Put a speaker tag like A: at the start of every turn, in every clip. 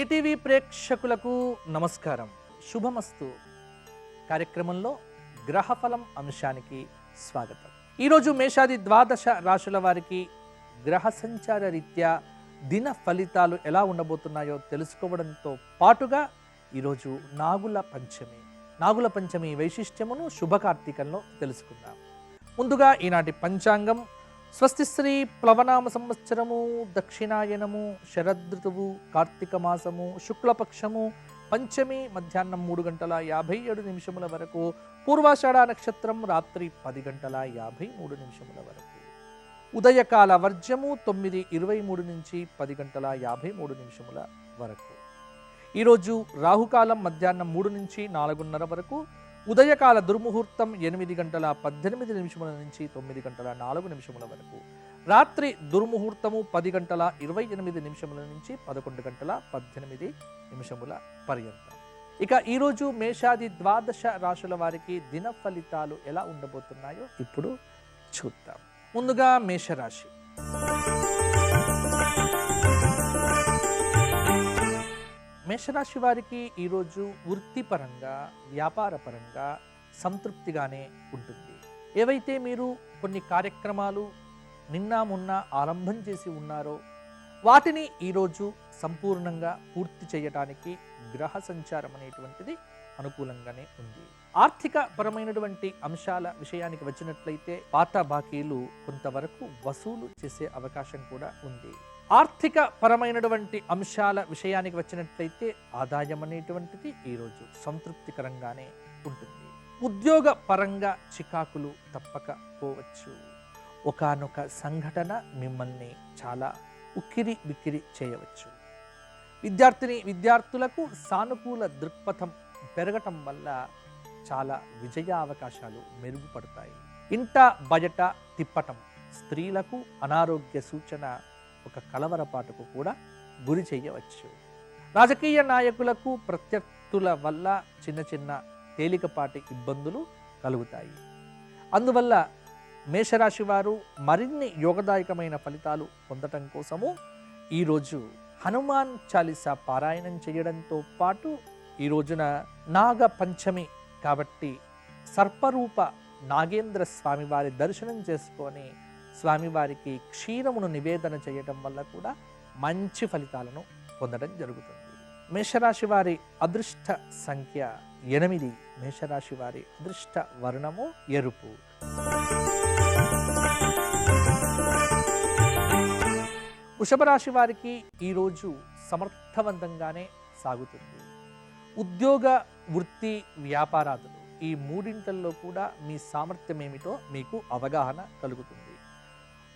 A: ETV ప్రేక్షకులకు నమస్కారం. శుభమస్తు కార్యక్రమంలో గ్రహఫలం అంశానికి స్వాగతం. ఈరోజు మేషాది ద్వాదశ రాశుల వారికి గ్రహ సంచార రీత్యా దిన ఫలితాలు ఎలా ఉండబోతున్నాయో తెలుసుకోవడంతో పాటుగా ఈరోజు నాగుల పంచమి వైశిష్ట్యమును శుభకార్తీకంలో తెలుసుకుందాం. ముందుగా ఈనాటి పంచాంగం స్వస్తి శ్రీ ప్లవనామ సంవత్సరము దక్షిణాయనము శరదృతువు కార్తీక మాసము శుక్లపక్షము పంచమి మధ్యాహ్నం 3:57 వరకు, పూర్వాషాఢ నక్షత్రం రాత్రి 10:53 వరకు, ఉదయకాల వర్జము 9:23 నుంచి 10:53 వరకు. ఈరోజు రాహుకాలం మధ్యాహ్నం 3 నుంచి 4:30 వరకు, ఉదయకాల దుర్ముహూర్తం 8:18 నుంచి 9:04 వరకు, రాత్రి దుర్ముహూర్తము 10:28 నుంచి 11:18 పర్యంతం. ఇక ఈరోజు మేషాది ద్వాదశ రాశుల వారికి దిన ఫలితాలు ఎలా ఉండబోతున్నాయో ఇప్పుడు చూద్దాం. ముందుగా మేషరాశి. మేషరాశి వారికి ఈరోజు వృత్తిపరంగా వ్యాపారపరంగా సంతృప్తిగానే ఉంటుంది. ఏవైతే మీరు కొన్ని కార్యక్రమాలు నిన్న మొన్న ఆరంభం చేసి ఉన్నారో వాటిని ఈరోజు సంపూర్ణంగా పూర్తి చేయడానికి గ్రహ సంచారం అనేటువంటిది అనుకూలంగానే ఉంది. ఆర్థిక పరమైనటువంటి అంశాల విషయానికి వచ్చినట్లయితే పాత బాకీలు కొంతవరకు వసూలు చేసే అవకాశం కూడా ఉంది. ఆర్థిక పరమైనటువంటి అంశాల విషయానికి వచ్చినట్లయితే ఆదాయం అనేటువంటిది ఈరోజు సంతృప్తికరంగానే ఉంటుంది. ఉద్యోగ పరంగా చికాకులు తప్పకపోవచ్చు. ఒకానొక సంఘటన మిమ్మల్ని చాలా ఉక్కిరి బిక్కిరి చేయవచ్చు. విద్యార్థులకు సానుకూల దృక్పథం పెరగటం వల్ల చాలా విజయ అవకాశాలు మెరుగుపడతాయి. ఇంట బయట తిప్పటం స్త్రీలకు అనారోగ్య సూచన, ఒక కలవరపాటుకు కూడా గురి చేయవచ్చు. రాజకీయ నాయకులకు ప్రత్యర్థుల వల్ల చిన్న చిన్న తేలికపాటి ఇబ్బందులు కలుగుతాయి. అందువల్ల మేషరాశి వారు మరిన్ని యోగదాయకమైన ఫలితాలు పొందటం కోసము ఈరోజు హనుమాన్ చాలీసా పారాయణం చేయడంతో పాటు ఈ రోజున నాగ పంచమి కాబట్టి సర్పరూప నాగేంద్ర స్వామివారి దర్శనం చేసుకొని స్వామివారికి క్షీరమును నివేదన చేయటం వల్ల కూడా మంచి ఫలితాలను పొందడం జరుగుతుంది. మేషరాశి వారి అదృష్ట సంఖ్య 8. మేషరాశి వారి అదృష్ట వర్ణము ఎరుపు. వృషభ రాశి వారికి ఈరోజు సమర్థవంతంగానే సాగుతుంది. ఉద్యోగ వృత్తి వ్యాపారాదులు ఈ మూడింటల్లో కూడా మీ సామర్థ్యం ఏమిటో మీకు అవగాహన కలుగుతుంది.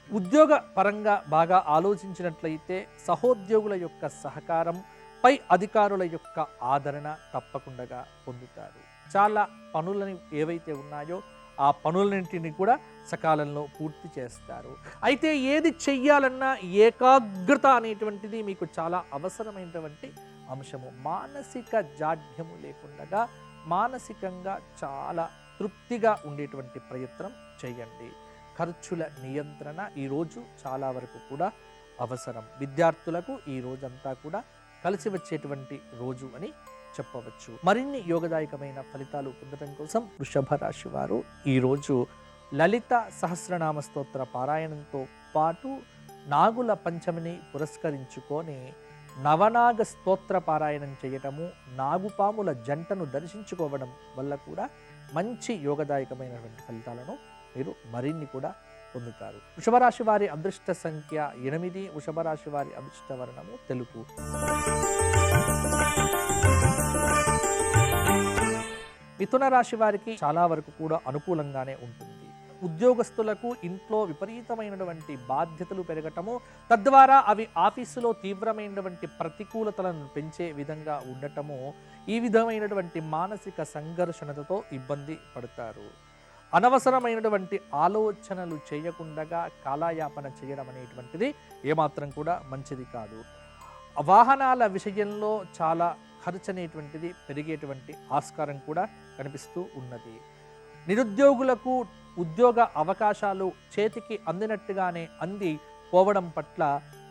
A: ఉద్యోగ పరంగా బాగా ఆలోచించినట్లయితే సహోద్యోగుల యొక్క సహకారం, పై అధికారుల యొక్క ఆదరణ తప్పకుండా పొందుతారు. చాలా పనులని ఏవైతే ఉన్నాయో ఆ పనులన్నింటినీ కూడా సకాలంలో పూర్తి చేస్తారు. అయితే ఏది చెయ్యాలన్నా ఏకాగ్రత అనేటువంటిది మీకు చాలా అవసరమైనటువంటి అంశము. మానసిక జాడ్యము లేకుండా మానసికంగా చాలా తృప్తిగా ఉండేటువంటి ప్రయత్నం చేయండి. ఖర్చుల నియంత్రణ ఈరోజు చాలా వరకు కూడా అవసరం. విద్యార్థులకు ఈ రోజంతా కూడా కలిసి వచ్చేటువంటి రోజు అని చెప్పవచ్చు. మరిన్ని యోగదాయకమైన ఫలితాలు పొందడం కోసం వృషభ రాశి వారు ఈరోజు లలిత సహస్రనామ స్తోత్ర పారాయణంతో పాటు నాగుల పంచమిని పురస్కరించుకొని నవనాగ స్తోత్ర పారాయణం చేయటము, నాగుపాముల జంటను దర్శించుకోవడం వల్ల కూడా మంచి యోగదాయకమైనటువంటి ఫలితాలను మీరు మరిన్ని కూడా పొందుతారు. వృషభరాశి వారి అదృష్ట సంఖ్య 8. వృషభరాశి వారి అదృష్ట వర్ణము తెలుపు. మిథున రాశి వారికి చాలా వరకు కూడా అనుకూలంగానే ఉంటుంది. ఉద్యోగస్తులకు ఇంట్లో విపరీతమైనటువంటి బాధ్యతలు పెరగటము, తద్వారా అవి ఆఫీసులో తీవ్రమైనటువంటి ప్రతికూలతలను పెంచే విధంగా ఉండటము, ఈ విధమైనటువంటి మానసిక సంఘర్షణతో ఇబ్బంది పడతారు. అనవసరమైనటువంటి ఆలోచనలు చేయకుండా కాలయాపన చేయడం అనేటువంటిది ఏమాత్రం కూడా మంచిది కాదు. వాహనాల విషయంలో చాలా ఖర్చు అనేటువంటిది పెరిగేటువంటి ఆస్కారం కూడా కనిపిస్తూ ఉన్నది. నిరుద్యోగులకు ఉద్యోగ అవకాశాలు చేతికి అందినట్టుగానే అంది పోవడం పట్ల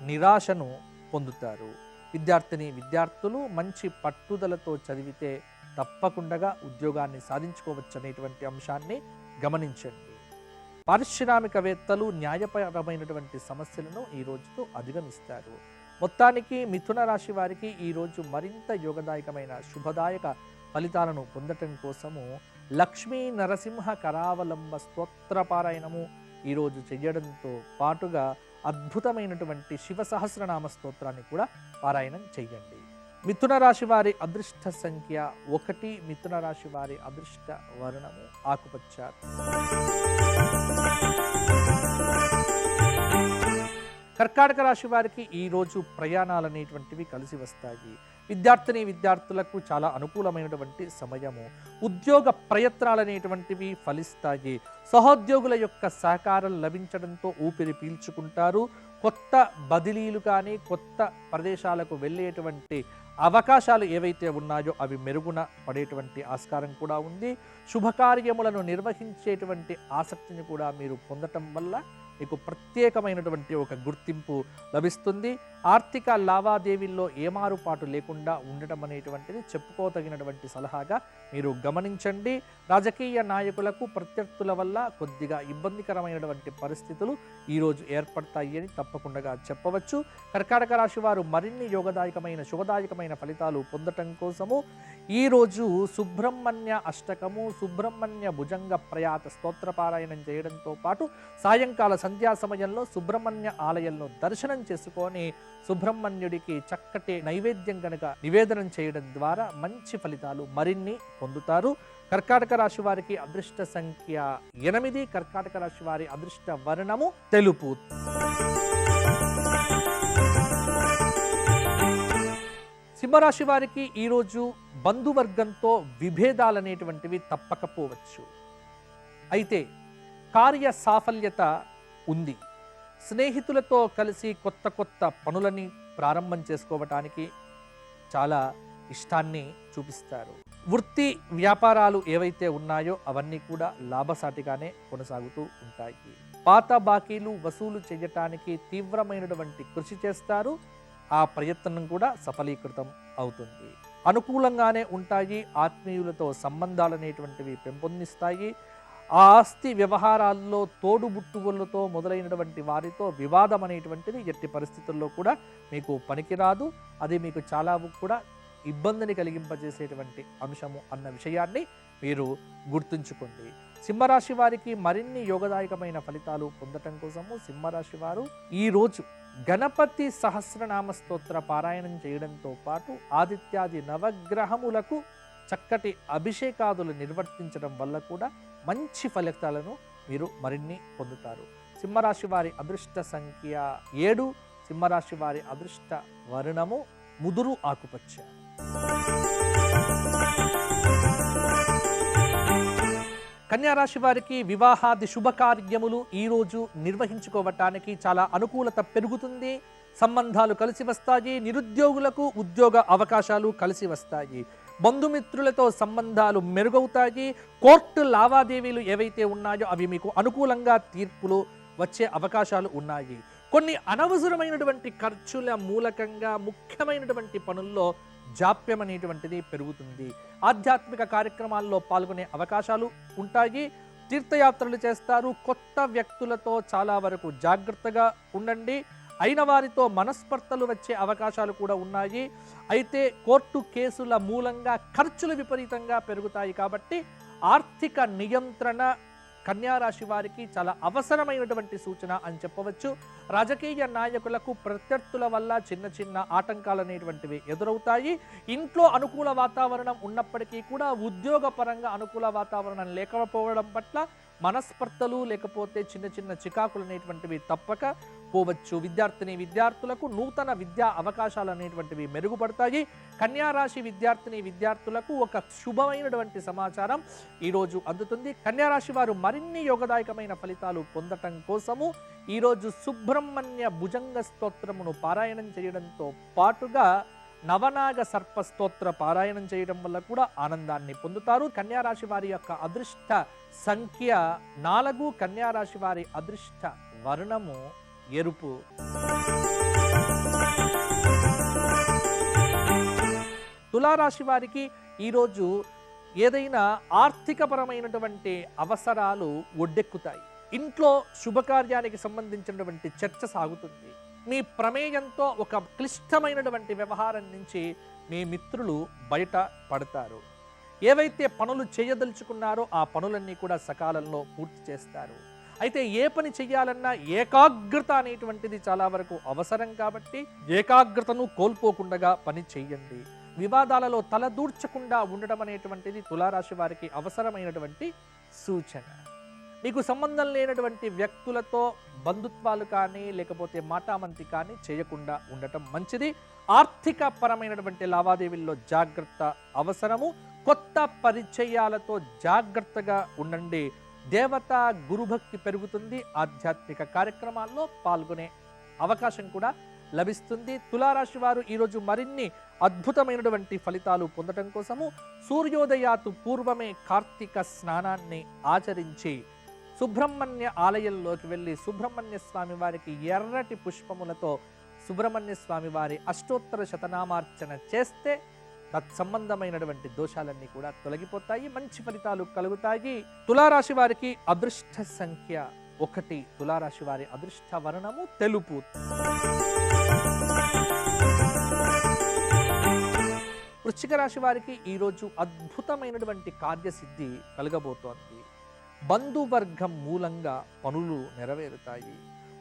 A: నిరాశను పొందుతారు. విద్యార్థులు మంచి పట్టుదలతో చదివితే తప్పకుండా ఉద్యోగాన్ని సాధించుకోవచ్చు అనేటువంటి అంశాన్ని గమనించండి. పారిశ్రామికవేత్తలు న్యాయపరమైనటువంటి సమస్యలను ఈ రోజుతో అధిగమిస్తారు. మొత్తానికి మిథున రాశి వారికి ఈరోజు మరింత యోగదాయకమైన శుభదాయక ఫలితాలను పొందటం కోసము లక్ష్మీ నరసింహ కరావలంబ స్తోత్రపారాయణము ఈరోజు చెయ్యడంతో పాటుగా అద్భుతమైనటువంటి శివ సహస్రనామ స్తోత్రాన్ని కూడా పారాయణం చెయ్యండి. మిథున రాశి వారి అదృష్ట సంఖ్య 1, మిథున రాశి వారి అదృష్ట వర్ణము ఆకుపచ్చ. కర్కాటక రాశి వారికి ఈరోజు ప్రయాణాలు అనేటువంటివి కలిసి వస్తాయి. విద్యార్థులకు చాలా అనుకూలమైనటువంటి సమయము. ఉద్యోగ ప్రయత్నాలు అనేటువంటివి ఫలిస్తాయి. సహోద్యోగుల యొక్క సహకారం లభించడంతో ఊపిరి పీల్చుకుంటారు. కొత్త బదిలీలు కానీ కొత్త ప్రదేశాలకు వెళ్ళేటువంటి అవకాశాలు ఏవైతే ఉన్నాయో అవి మెరుగున పడేటువంటి ఆస్కారం కూడా ఉంది. శుభకార్యములను నిర్వహించేటువంటి ఆసక్తిని కూడా మీరు పొందటం వల్ల మీకు ప్రత్యేకమైనటువంటి ఒక గుర్తింపు లభిస్తుంది. ఆర్థిక లావాదేవీల్లో ఏమారుపాటు లేకుండా ఉండటం అనేటువంటిది చెప్పుకోదగినటువంటి సలహాగా మీరు గమనించండి. రాజకీయ నాయకులకు ప్రత్యర్థుల వల్ల కొద్దిగా ఇబ్బందికరమైనటువంటి పరిస్థితులు ఈరోజు ఏర్పడతాయి అని తప్పకుండా చెప్పవచ్చు. కర్కాటక రాశి వారు మరిన్ని యోగదాయకమైన శుభదాయకమైన ఫలితాలు పొందటం కోసము ఈరోజు సుబ్రహ్మణ్య అష్టకము, సుబ్రహ్మణ్య భుజంగ ప్రయాత స్తోత్రపారాయణం చేయడంతో పాటు సాయంకాల సంధ్యా సమయంలో సుబ్రహ్మణ్య ఆలయంలో దర్శనం చేసుకొని సుబ్రహ్మణ్యుడికి చక్కటి నైవేద్యం గనక నివేదనం చేయడం ద్వారా మంచి ఫలితాలు మరిన్ని పొందుతారు. కర్కాటక రాశి వారికి అదృష్ట సంఖ్య 8, కర్కాటక రాశి వారి అదృష్ట వర్ణము తెలుపు. సింహరాశి వారికి ఈరోజు బంధువర్గంతో విభేదాలనేటువంటివి తప్పకపోవచ్చు. అయితే కార్య సాఫల్యత ఉంది. స్నేహితులతో కలిసి కొత్త పనులని ప్రారంభం చేసుకోవటానికి చాలా ఇష్టాన్ని చూపిస్తారు. వృత్తి వ్యాపారాలు ఏవైతే ఉన్నాయో అవన్నీ కూడా లాభసాటిగానే కొనసాగుతూ ఉంటాయి. పాత బాకీలు వసూలు చేయటానికి తీవ్రమైనటువంటి కృషి చేస్తారు. ఆ ప్రయత్నం కూడా సఫలీకృతం అవుతుంది. అనుకూలంగానే ఉంటాయి. ఆత్మీయులతో సంబంధాలు అనేటువంటివి పెంపొందిస్తాయి. ఆ ఆస్తి వ్యవహారాల్లో తోడుబుట్టువులతో మొదలైనటువంటి వారితో వివాదం అనేటువంటిది ఎట్టి పరిస్థితుల్లో కూడా మీకు పనికిరాదు. అది మీకు చాలా కూడా ఇబ్బందిని కలిగింపజేసేటువంటి అంశము అన్న విషయాన్ని మీరు గుర్తుంచుకోండి. సింహరాశి వారికి మరిన్ని యోగదాయకమైన ఫలితాలు పొందటం కోసము సింహరాశి వారు ఈరోజు గణపతి సహస్రనామ స్తోత్ర పారాయణం చేయడంతో పాటు ఆదిత్యాది నవగ్రహములకు చక్కటి అభిషేకాదులు నిర్వర్తించడం వల్ల కూడా మంచి ఫలితాలను మీరు మరిన్ని పొందుతారు. సింహరాశి వారి అదృష్ట సంఖ్య 7, సింహరాశి వారి అదృష్ట వర్ణము ముదురు ఆకుపచ్చ. కన్యారాశి వారికి వివాహాది శుభకార్యములు ఈరోజు నిర్వహించుకోవటానికి చాలా అనుకూలత పెరుగుతుంది. సంబంధాలు కలిసి వస్తాయి. నిరుద్యోగులకు ఉద్యోగ అవకాశాలు కలిసి వస్తాయి. బంధుమిత్రులతో సంబంధాలు మెరుగవుతాయి. కోర్టు లావాదేవీలు ఏవైతే ఉన్నాయో అవి మీకు అనుకూలంగా తీర్పులు వచ్చే అవకాశాలు ఉన్నాయి. కొన్ని అనవసరమైనటువంటి ఖర్చుల మూలకంగా ముఖ్యమైనటువంటి పనుల్లో జాప్యం అనేటువంటిది పెరుగుతుంది. ఆధ్యాత్మిక కార్యక్రమాల్లో పాల్గొనే అవకాశాలు ఉంటాయి. తీర్థయాత్రలు చేస్తారు. కొత్త వ్యక్తులతో చాలా వరకు జాగ్రత్తగా ఉండండి. అయిన వారితో మనస్పర్ధలు వచ్చే అవకాశాలు కూడా ఉన్నాయి. అయితే కోర్టు కేసుల మూలంగా ఖర్చులు విపరీతంగా పెరుగుతాయి. కాబట్టి ఆర్థిక నియంత్రణ కన్యారాశి వారికి చాలా అవసరమైనటువంటి సూచన అని చెప్పవచ్చు. రాజకీయ నాయకులకు ప్రత్యర్థుల వల్ల చిన్న ఆటంకాలు అనేటువంటివి ఎదురవుతాయి. ఇంట్లో అనుకూల వాతావరణం ఉన్నప్పటికీ కూడా ఉద్యోగపరంగా అనుకూల వాతావరణం లేకపోవడం పట్ల మనస్పర్ధలు లేకపోతే చిన్న చికాకులు అనేటువంటివి తప్పక పోవచ్చు. విద్యార్థులకు నూతన విద్యా అవకాశాలు అనేటువంటివి మెరుగుపడతాయి. కన్యారాశి విద్యార్థులకు ఒక శుభమైనటువంటి సమాచారం ఈరోజు అందుతుంది. కన్యారాశి వారు మరిన్ని యోగదాయకమైన ఫలితాలు పొందటం కోసము ఈరోజు సుబ్రహ్మణ్య భుజంగ స్తోత్రమును పారాయణం చేయడంతో పాటుగా నవనాగ సర్ప స్తోత్ర పారాయణం చేయడం వల్ల కూడా ఆనందాన్ని పొందుతారు. కన్యారాశి వారి యొక్క అదృష్ట సంఖ్య 4, కన్యారాశి వారి అదృష్ట వర్ణము ఎరుపు. తులారాశి వారికి ఈరోజు ఏదైనా ఆర్థికపరమైనటువంటి అవసరాలు ఒడ్డెక్కుతాయి. ఇంట్లో శుభకార్యానికి సంబంధించినటువంటి చర్చ సాగుతుంది. మీ ప్రమేయంతో ఒక క్లిష్టమైనటువంటి వ్యవహారం నుంచి మీ మిత్రులు బయట పడతారు. ఏవైతే పనులు చేయదలుచుకున్నారో ఆ పనులన్నీ కూడా సకాలంలో పూర్తి చేస్తారు. అయితే ఏ పని చెయ్యాలన్నా ఏకాగ్రత అనేటువంటిది చాలా వరకు అవసరం కాబట్టి ఏకాగ్రతను కోల్పోకుండా పని చెయ్యండి. వివాదాలలో తలదూర్చకుండా ఉండడం అనేటువంటిది తులారాశి వారికి అవసరమైనటువంటి సూచన. మీకు సంబంధం లేనటువంటి వ్యక్తులతో బంధుత్వాలు కానీ లేకపోతే మాటామంతి కానీ చేయకుండా ఉండటం మంచిది. ఆర్థిక పరమైనటువంటి లావాదేవీల్లో జాగ్రత్త అవసరము. కొత్త పరిచయాలతో జాగ్రత్తగా ఉండండి. దేవత గురుభక్తి పెరుగుతుంది. ఆధ్యాత్మిక కార్యక్రమాల్లో పాల్గొనే అవకాశం కూడా లభిస్తుంది. తులారాశి వారు ఈరోజు మరిన్ని అద్భుతమైనటువంటి ఫలితాలు పొందడం కోసము సూర్యోదయాతు పూర్వమే కార్తీక స్నానాన్ని ఆచరించి సుబ్రహ్మణ్య ఆలయంలోకి వెళ్ళి సుబ్రహ్మణ్య స్వామి వారికి ఎర్రటి పుష్పములతో సుబ్రహ్మణ్య స్వామి వారి అష్టోత్తర శతనామార్చన చేస్తే తత్సంబంధమైనటువంటి దోషాలన్నీ కూడా తొలగిపోతాయి. మంచి ఫలితాలు కలుగుతాయి. తులారాశి వారికి అదృష్ట సంఖ్య 1. తులారాశి వారి అదృష్ట వర్ణము తెలుపు. వృశ్చిక రాశి వారికి ఈరోజు అద్భుతమైనటువంటి కార్యసిద్ధి కలగబోతోంది. బంధువర్గం మూలంగా పనులు నెరవేరుతాయి.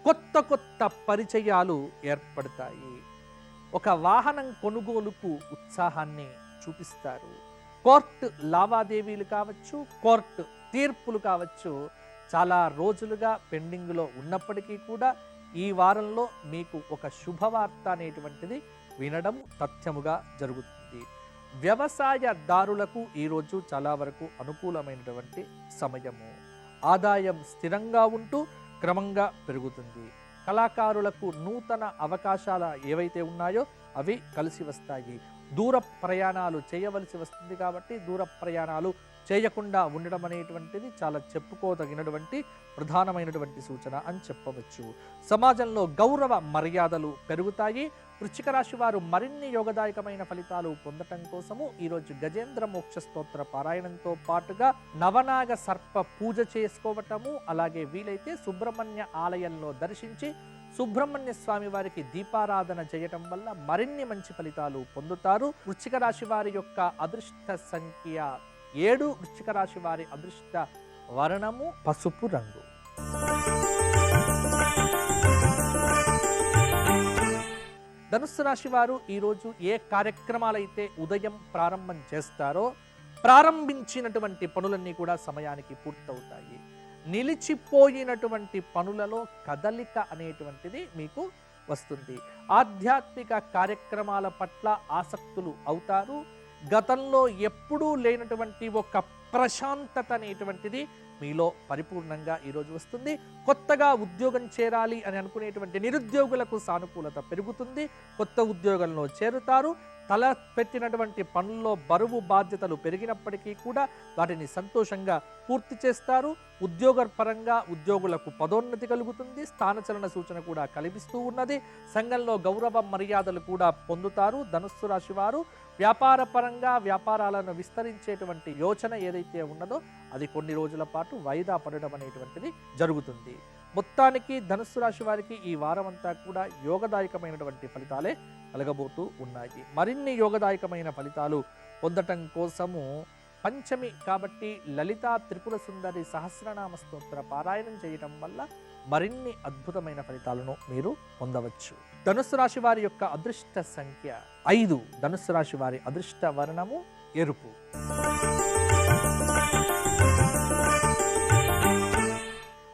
A: కొత్త కొత్త పరిచయాలు ఏర్పడతాయి. ఒక వాహనం కొనుగోలుకు ఉత్సాహాన్ని చూపిస్తారు. కోర్టు లావాదేవీలు కావచ్చు, కోర్టు తీర్పులు కావచ్చు, చాలా రోజులుగా పెండింగ్లో ఉన్నప్పటికీ కూడా ఈ వారంలో మీకు ఒక శుభవార్త అనేటువంటిది వినడం తథ్యముగా జరుగుతుంది. వ్యవసాయదారులకు ఈరోజు చాలా వరకు అనుకూలమైనటువంటి సమయము. ఆదాయం స్థిరంగా ఉంటూ క్రమంగా పెరుగుతుంది. కళాకారులకు నూతన అవకాశాలు ఏవైతే ఉన్నాయో అవి కలిసి వస్తాయి. దూర ప్రయాణాలు చేయవలసి వస్తుంది కాబట్టి దూర ప్రయాణాలు చేయకుండా ఉండడం అనేటువంటిది చాలా చెప్పుకోదగినటువంటి ప్రధానమైనటువంటి సూచన అని చెప్పవచ్చు. సమాజంలో గౌరవ మర్యాదలు పెరుగుతాయి. వృశ్చిక రాశి వారు మరిన్ని యోగదాయకమైన ఫలితాలు పొందటం కోసము ఈరోజు గజేంద్ర మోక్ష స్తోత్ర పారాయణంతో పాటుగా నవనాగ సర్ప పూజ చేసుకోవటము, అలాగే వీలైతే సుబ్రహ్మణ్య ఆలయంలో దర్శించి సుబ్రహ్మణ్య స్వామి వారికి దీపారాధన చేయటం వల్ల మరిన్ని మంచి ఫలితాలు పొందుతారు. వృశ్చిక రాశి వారి యొక్క అదృష్ట సంఖ్య 7. వృశ్చిక రాశి వారి అదృష్ట వర్ణము పసుపు రంగు. ధనుస్సు రాశి వారు ఈరోజు ఏ కార్యక్రమాలైతే ఉదయం ప్రారంభం చేస్తారో ప్రారంభించినటువంటి పనులన్నీ కూడా సమయానికి పూర్తవుతాయి. నిలిచిపోయినటువంటి పనులలో కదలిక అనేటువంటిది మీకు వస్తుంది. ఆధ్యాత్మిక కార్యక్రమాల పట్ల ఆసక్తులు అవుతారు. గతంలో ఎప్పుడూ లేనటువంటి ఒక ప్రశాంతత అనేటువంటిది మీలో పరిపూర్ణంగా ఈరోజు వస్తుంది. కొత్తగా ఉద్యోగం చేరాలి అని అనుకునేటువంటి నిరుద్యోగులకు సానుకూలత పెరుగుతుంది. కొత్త ఉద్యోగంలో చేరుతారు. తల పెట్టినటువంటి పనుల్లో బరువు బాధ్యతలు పెరిగినప్పటికీ కూడా వాటిని సంతోషంగా పూర్తి చేస్తారు. ఉద్యోగ పరంగా ఉద్యోగులకు పదోన్నతి కలుగుతుంది. స్థానచలన సూచన కూడా కల్పిస్తూ ఉన్నది. సంఘంలో గౌరవ మర్యాదలు కూడా పొందుతారు. ధనుస్సు రాశి వారు వ్యాపార పరంగా వ్యాపారాలను విస్తరించేటువంటి యోచన ఏదైతే ఉన్నదో అది కొన్ని రోజుల పాటు వాయిదా పడడం అనేటువంటిది జరుగుతుంది. మొత్తానికి ధనుస్సు రాశి వారికి ఈ వారం అంతా కూడా యోగదాయకమైనటువంటి ఫలితాలే కలగబోతూ ఉన్నాయి. మరిన్ని యోగదాయకమైన ఫలితాలు పొందటం కోసము పంచమి కాబట్టి లలితా త్రిపుర సుందరి సహస్రనామ స్తోత్ర పారాయణం చేయటం వల్ల మరిన్ని అద్భుతమైన ఫలితాలను మీరు పొందవచ్చు. ధనుస్సు రాశి వారి యొక్క అదృష్ట సంఖ్య 5. ధనుస్సు రాశి వారి అదృష్ట వర్ణము ఎరుపు.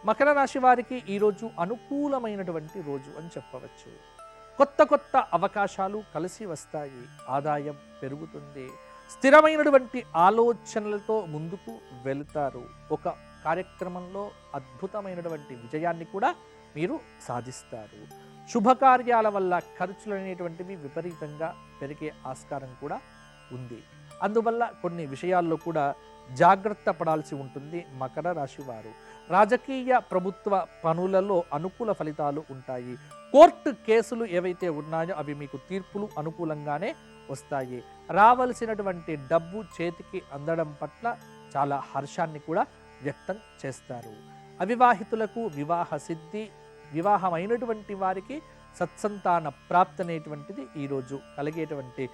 A: మకర రాశి వారికి ఈరోజు అనుకూలమైనటువంటి రోజు అని చెప్పవచ్చు. కొత్త కొత్త అవకాశాలు కలిసి వస్తాయి. ఆదాయం పెరుగుతుంది. స్థిరమైనటువంటి ఆలోచనలతో ముందుకు వెళతారు. ఒక కార్యక్రమంలో అద్భుతమైనటువంటి విజయాన్ని కూడా మీరు సాధిస్తారు. శుభకార్యాల వల్ల ఖర్చులు అనేటువంటివి విపరీతంగా పెరిగే ఆస్కారం కూడా ఉంది. అందువల్ల కొన్ని విషయాల్లో కూడా జాగ్రత్త పడాల్సి ఉంటుంది. మకర రాశి వారు రాజకీయ ప్రభుత్వ పనులలో అనుకూల ఫలితాలు ఉంటాయి. కోర్టు కేసులు ఏవైతే ఉన్నాయో అవి మీకు తీర్పులు అనుకూలంగానే వస్తాయి. రావలసినటువంటి డబ్బు చేతికి అందడం పట్ల చాలా హర్షాన్ని కూడా వ్యక్తం చేస్తారు. అవివాహితులకు వివాహ సిద్ధి, వివాహమైనటువంటి వారికి సత్సంతాన ప్రాప్తి అనేటువంటిది ఈరోజు కలిగేటువంటి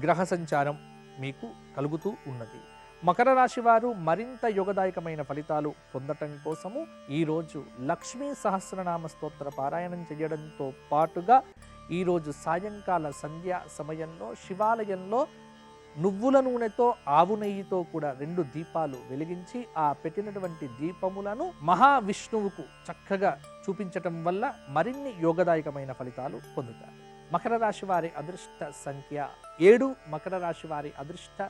A: గ్రహ సంచారం మీకు కలుగుతూ ఉన్నది. మకర రాశి వారు మరింత యోగదాయకమైన ఫలితాలు పొందటం కోసము ఈరోజు లక్ష్మీ సహస్రనామ స్తోత్ర పారాయణం చేయడంతో పాటుగా ఈరోజు సాయంకాల సంధ్యా సమయంలో శివాలయంలో నువ్వుల నూనెతో ఆవు నెయ్యితో కూడా 2 దీపాలు వెలిగించి ఆ పెట్టినటువంటి దీపములను మహావిష్ణువుకు చక్కగా చూపించటం వల్ల మరిన్ని యోగదాయకమైన ఫలితాలు పొందుతారు. మకర రాశి వారి అదృష్ట సంఖ్య 7. మకర రాశి వారి అదృష్ట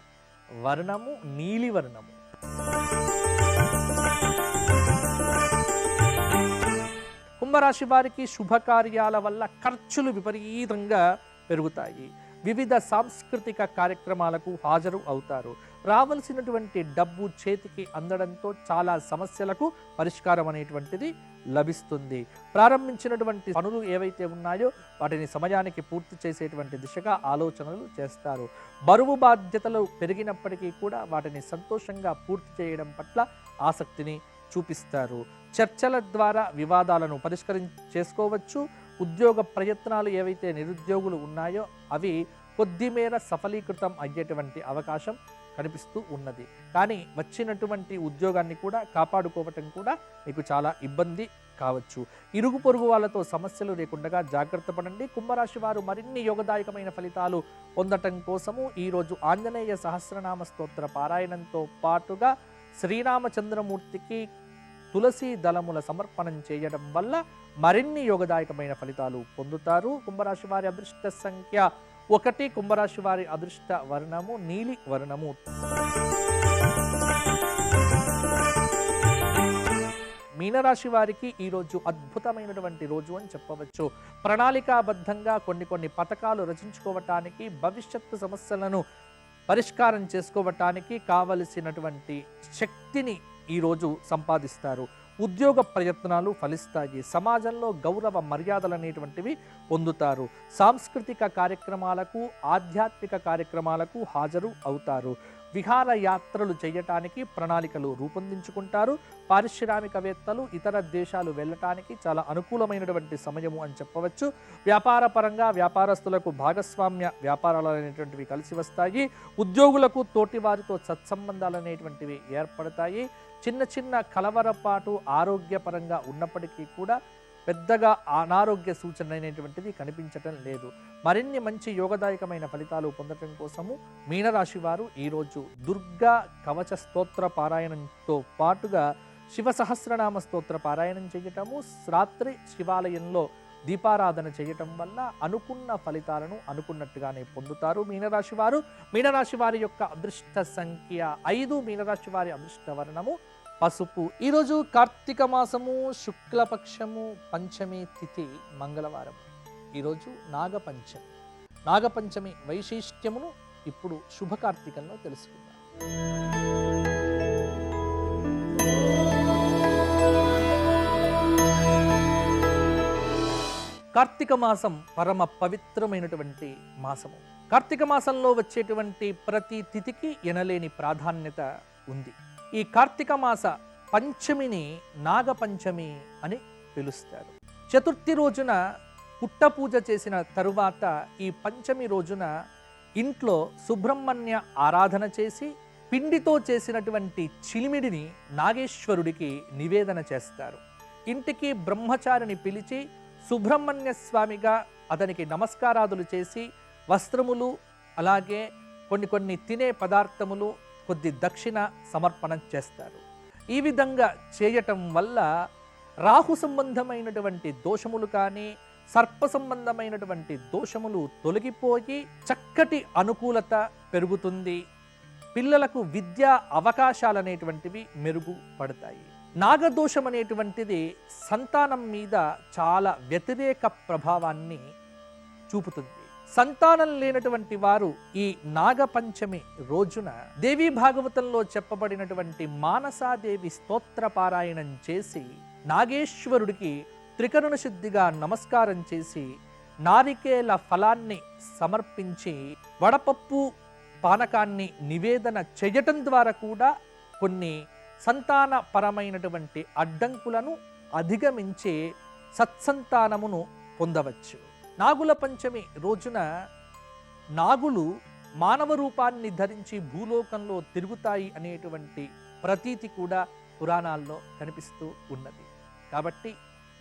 A: వర్ణము నీలి వర్ణము. కుంభరాశి వారికి శుభకార్యాల వల్ల ఖర్చులు విపరీతంగా పెరుగుతాయి. వివిధ సాంస్కృతిక కార్యక్రమాలకు హాజరు అవుతారు. రావాల్సినటువంటి డబ్బు చేతికి అందడంతో చాలా సమస్యలకు పరిష్కారం అనేటువంటిది లభిస్తుంది. ప్రారంభించినటువంటి పనులు ఏవైతే ఉన్నాయో వాటిని సమయానికి పూర్తి చేసేటువంటి దిశగా ఆలోచనలు చేస్తారు. బరువు బాధ్యతలు పెరిగినప్పటికీ కూడా వాటిని సంతోషంగా పూర్తి చేయడం పట్ల ఆసక్తిని చూపిస్తారు. చర్చల ద్వారా వివాదాలను చేసుకోవచ్చు. ఉద్యోగ ప్రయత్నాలు ఏవైతే నిరుద్యోగులు ఉన్నాయో అవి కొద్దిమేర సఫలీకృతం అయ్యేటువంటి అవకాశం కనిపిస్తూ ఉన్నది. కానీ వచ్చినటువంటి ఉద్యోగాన్ని కూడా కాపాడుకోవటం కూడా మీకు చాలా ఇబ్బంది కావచ్చు. ఇరుగు పొరుగు వాళ్ళతో సమస్యలు లేకుండా జాగ్రత్త పడండి. కుంభరాశి వారు మరిన్ని యోగదాయకమైన ఫలితాలు పొందటం కోసము ఈరోజు ఆంజనేయ సహస్రనామ స్తోత్ర పారాయణంతో పాటుగా శ్రీరామచంద్రమూర్తికి తులసి దళముల సమర్పణం చేయడం వల్ల మరిన్ని యోగదాయకమైన ఫలితాలు పొందుతారు. కుంభరాశి వారి అదృష్ట సంఖ్య 1. కుంభరాశి వారి అదృష్ట వర్ణము నీలి వర్ణము. మీనరాశి వారికి ఈరోజు అద్భుతమైనటువంటి రోజు అని చెప్పవచ్చు. ప్రణాళికాబద్ధంగా కొన్ని పథకాలు రచించుకోవటానికి, భవిష్యత్తు సమస్యలను పరిష్కారం చేసుకోవటానికి కావలసినటువంటి శక్తిని ఈరోజు సంపాదిస్తారు. ఉద్యోగ ప్రయత్నాలు ఫలిస్తాయి. సమాజంలో గౌరవ మర్యాదలు అనేటువంటివి పొందుతారు. సాంస్కృతిక కార్యక్రమాలకు, ఆధ్యాత్మిక కార్యక్రమాలకు హాజరు అవుతారు. విహార యాత్రలు చేయటానికి ప్రణాళికలు రూపొందించుకుంటారు. పారిశ్రామికవేత్తలు ఇతర దేశాలు వెళ్ళటానికి చాలా అనుకూలమైనటువంటి సమయము అని చెప్పవచ్చు. వ్యాపార పరంగా వ్యాపారస్తులకు భాగస్వామ్య వ్యాపారాలు అనేటువంటివి కలిసి వస్తాయి. ఉద్యోగులకు తోటివారితో సత్సంబంధాలు అనేటువంటివి ఏర్పడతాయి. చిన్న కలవరపాటు ఆరోగ్యపరంగా ఉన్నప్పటికీ కూడా పెద్దగా అనారోగ్య సూచన అనేటువంటిది కనిపించటం లేదు. మరిన్ని మంచి యోగదాయకమైన ఫలితాలు పొందటం కోసము మీనరాశి వారు ఈరోజు దుర్గా కవచ స్తోత్ర పారాయణంతో పాటుగా శివ సహస్రనామ స్తోత్ర పారాయణం చేయటము, రాత్రి శివాలయంలో దీపారాధన చేయటం వల్ల అనుకున్న ఫలితాలను అనుకున్నట్టుగానే పొందుతారు మీనరాశి వారి యొక్క అదృష్ట సంఖ్య 5. మీనరాశి వారి అదృష్ట వర్ణము పసుపు. ఈరోజు కార్తీక మాసము శుక్లపక్షము పంచమి తిథి మంగళవారం. ఈరోజు నాగపంచమి వైశిష్ట్యమును ఇప్పుడు శుభ కార్తీకంలో తెలుసుకుందాం. కార్తీక మాసం పరమ పవిత్రమైనటువంటి మాసము. కార్తీక మాసంలో వచ్చేటువంటి ప్రతి తిథికి ఎనలేని ప్రాధాన్యత ఉంది. ఈ కార్తీక మాస పంచమిని నాగపంచమి అని పిలుస్తారు. చతుర్థి రోజున పుట్ట పూజ చేసిన తరువాత ఈ పంచమి రోజున ఇంట్లో సుబ్రహ్మణ్య ఆరాధన చేసి పిండితో చేసినటువంటి చిలిమిడిని నాగేశ్వరుడికి నివేదన చేస్తారు. ఇంటికి బ్రహ్మచారిని పిలిచి సుబ్రహ్మణ్య స్వామిగా అతనికి నమస్కారాదులు చేసి వస్త్రములు, అలాగే కొన్ని తినే పదార్థములు, కొద్ది దక్షిణ సమర్పణం చేస్తారు. ఈ విధంగా చేయటం వల్ల రాహు సంబంధమైనటువంటి దోషములు కానీ, సర్ప సంబంధమైనటువంటి దోషములు తొలగిపోయి చక్కటి అనుకూలత పెరుగుతుంది. పిల్లలకు విద్యా అవకాశాలు అనేటువంటివి మెరుగుపడతాయి. నాగదోషం అనేటువంటిది సంతానం మీద చాలా వ్యతిరేక ప్రభావాన్ని చూపుతుంది. సంతానం లేనటువంటి వారు ఈ నాగపంచమి రోజున దేవీ భాగవతంలో చెప్పబడినటువంటి మానసాదేవి స్తోత్ర పారాయణం చేసి నాగేశ్వరుడికి త్రికరణ శుద్ధిగా నమస్కారం చేసి నారికేల ఫలాన్ని సమర్పించి వడపప్పు పానకాన్ని నివేదన చేయటం ద్వారా కూడా కొన్ని సంతానపరమైనటువంటి అడ్డంకులను అధిగమించే సత్సంతానమును పొందవచ్చు. నాగుల పంచమి రోజున నాగులు మానవ రూపాన్ని ధరించి భూలోకంలో తిరుగుతాయి అనేటువంటి ప్రతీతి కూడా పురాణాల్లో కనిపిస్తూ ఉన్నది. కాబట్టి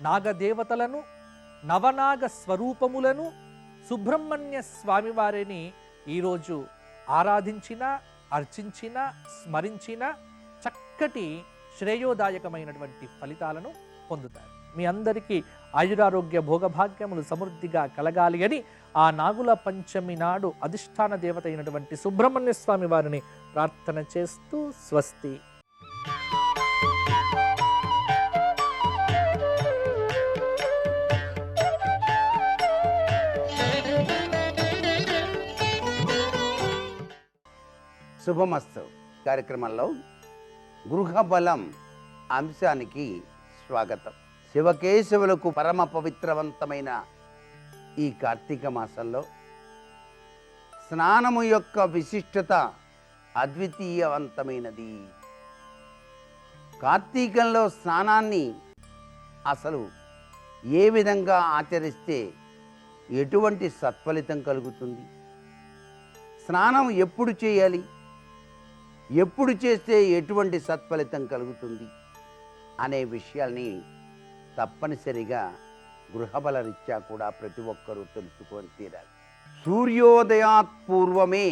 A: నాగదేవతలను, నవనాగ స్వరూపములను, సుబ్రహ్మణ్య స్వామివారిని ఈరోజు ఆరాధించిన, అర్చించిన, స్మరించిన చక్కటి శ్రేయోదాయకమైనటువంటి ఫలితాలను పొందుతారు. మీ అందరికీ ఆయురారోగ్య భోగభాగ్యములు సమృద్ధిగా కలగాలి అని ఆ నాగుల పంచమి నాడు అధిష్టాన దేవత అయినటువంటి సుబ్రహ్మణ్య స్వామి వారిని ప్రార్థన చేస్తూ స్వస్తి.
B: శుభమస్తు కార్యక్రమంలో గృహబలం అంశానికి స్వాగతం. శివకేశవులకు పరమ పవిత్రవంతమైన ఈ కార్తీక మాసంలో స్నానము యొక్క విశిష్టత అద్వితీయవంతమైనది. కార్తీకంలో స్నానాన్ని అసలు ఏ విధంగా ఆచరిస్తే ఎటువంటి సత్ఫలితం కలుగుతుంది, స్నానం ఎప్పుడు చేయాలి, ఎప్పుడు చేస్తే ఎటువంటి సత్ఫలితం కలుగుతుంది అనే విషయాల్ని తప్పనిసరిగా గృహబల రీత్యా కూడా ప్రతి ఒక్కరూ తెలుసుకొని తీరాలి. సూర్యోదయాత్ పూర్వమే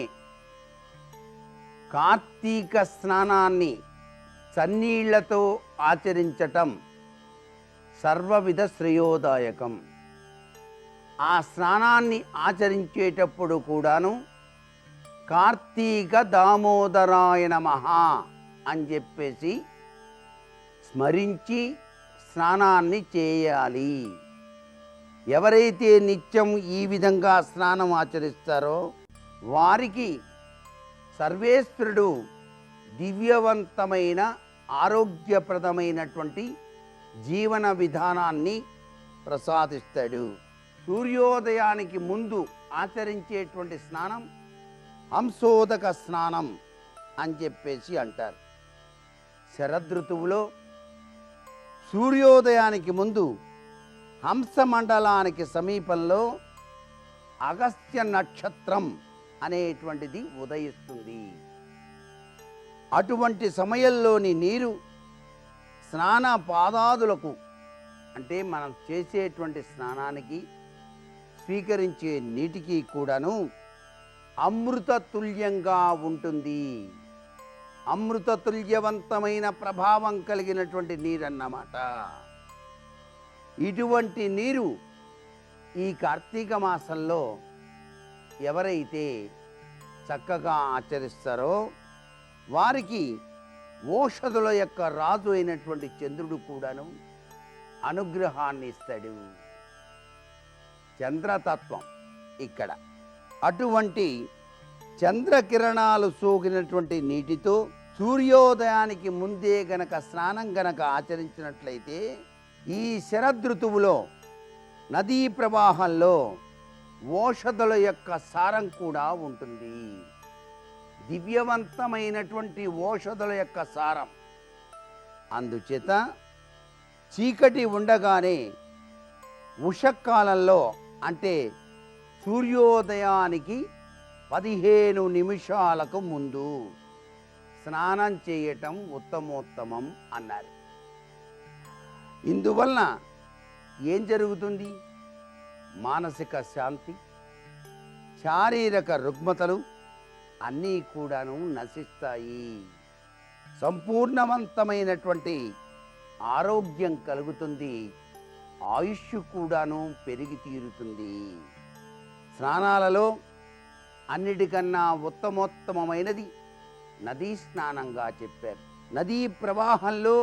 B: కార్తీక స్నానాన్ని చన్నీళ్లతో ఆచరించటం సర్వవిధ శ్రేయోదాయకం. ఆ స్నానాన్ని ఆచరించేటప్పుడు కూడాను కార్తీక దామోదరాయ నమః అని చెప్పేసి స్మరించి స్నానాన్ని చేయాలి. ఎవరైతే నిత్యం ఈ విధంగా స్నానం ఆచరిస్తారో వారికి సర్వేశ్వరుడు దివ్యవంతమైన ఆరోగ్యప్రదమైనటువంటి జీవన విధానాన్ని ప్రసాదిస్తాడు. సూర్యోదయానికి ముందు ఆచరించేటువంటి స్నానం హంసోదక స్నానం అని చెప్పేసి అంటారు. శరదృతువులో సూర్యోదయానికి ముందు హంసమండలానికి సమీపంలో అగస్త్య నక్షత్రం అనేటువంటిది ఉదయిస్తుంది. అటువంటి సమయంలోని నీరు స్నాన పాదాదులకు అంటే మనం చేసేటువంటి స్నానానికి స్వీకరించే నీటికి కూడాను అమృతతుల్యంగా ఉంటుంది. అమృతతుల్యవంతమైన ప్రభావం కలిగినటువంటి నీరన్నమాట. ఇటువంటి నీరు ఈ కార్తీక మాసంలో ఎవరైతే చక్కగా ఆచరిస్తారో వారికి ఓషధుల యొక్క రాజు అయినటువంటి చంద్రుడు కూడాను అనుగ్రహాన్ని ఇస్తాడు. చంద్రతత్వం ఇక్కడ. అటువంటి చంద్రకిరణాలు సోకినటువంటి నీటితో సూర్యోదయానికి ముందే గనక స్నానం గనక ఆచరించినట్లయితే ఈ శరదృతువులో నదీ ప్రవాహంలో ఓషధుల యొక్క సారం కూడా ఉంటుంది. దివ్యవంతమైనటువంటి ఓషధుల యొక్క సారం. అందుచేత చీకటి ఉండగానే ఉషకాలంలో అంటే సూర్యోదయానికి 15 నిమిషాలకు ముందు స్నానం చేయటం ఉత్తమోత్తమం అన్నారు. ఇందువలన ఏం జరుగుతుంది? మానసిక శాంతి, శారీరక రుగ్మతలు అన్నీ కూడాను నశిస్తాయి. సంపూర్ణవంతమైనటువంటి ఆరోగ్యం కలుగుతుంది. ఆయుష్ కూడాను పెరిగి తీరుతుంది. స్నానాలలో అన్నిటికన్నా ఉత్తమోత్తమైనది నదీ స్నానంగా చెప్పారు. నదీ ప్రవాహంలో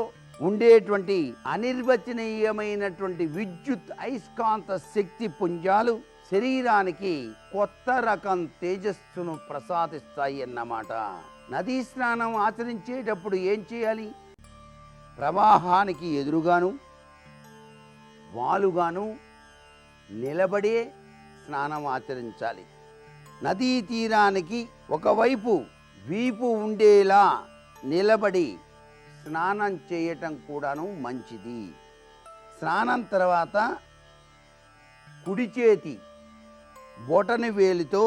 B: ఉండేటువంటి అనిర్వచనీయమైనటువంటి విద్యుత్ అయస్కాంత శక్తి పుంజాలు శరీరానికి కొత్త రకం తేజస్సును ప్రసాదిస్తాయి అన్నమాట. నదీ స్నానం ఆచరించేటప్పుడు ఏం చేయాలి? ప్రవాహానికి ఎదురుగాను వాలుగాను నిలబడే స్నానం ఆచరించాలి. నదీ తీరానికి ఒకవైపు వీపు ఉండేలా నిలబడి స్నానం చేయటం కూడాను మంచిది. స్నానం తర్వాత కుడి చేతి బొటని వేలితో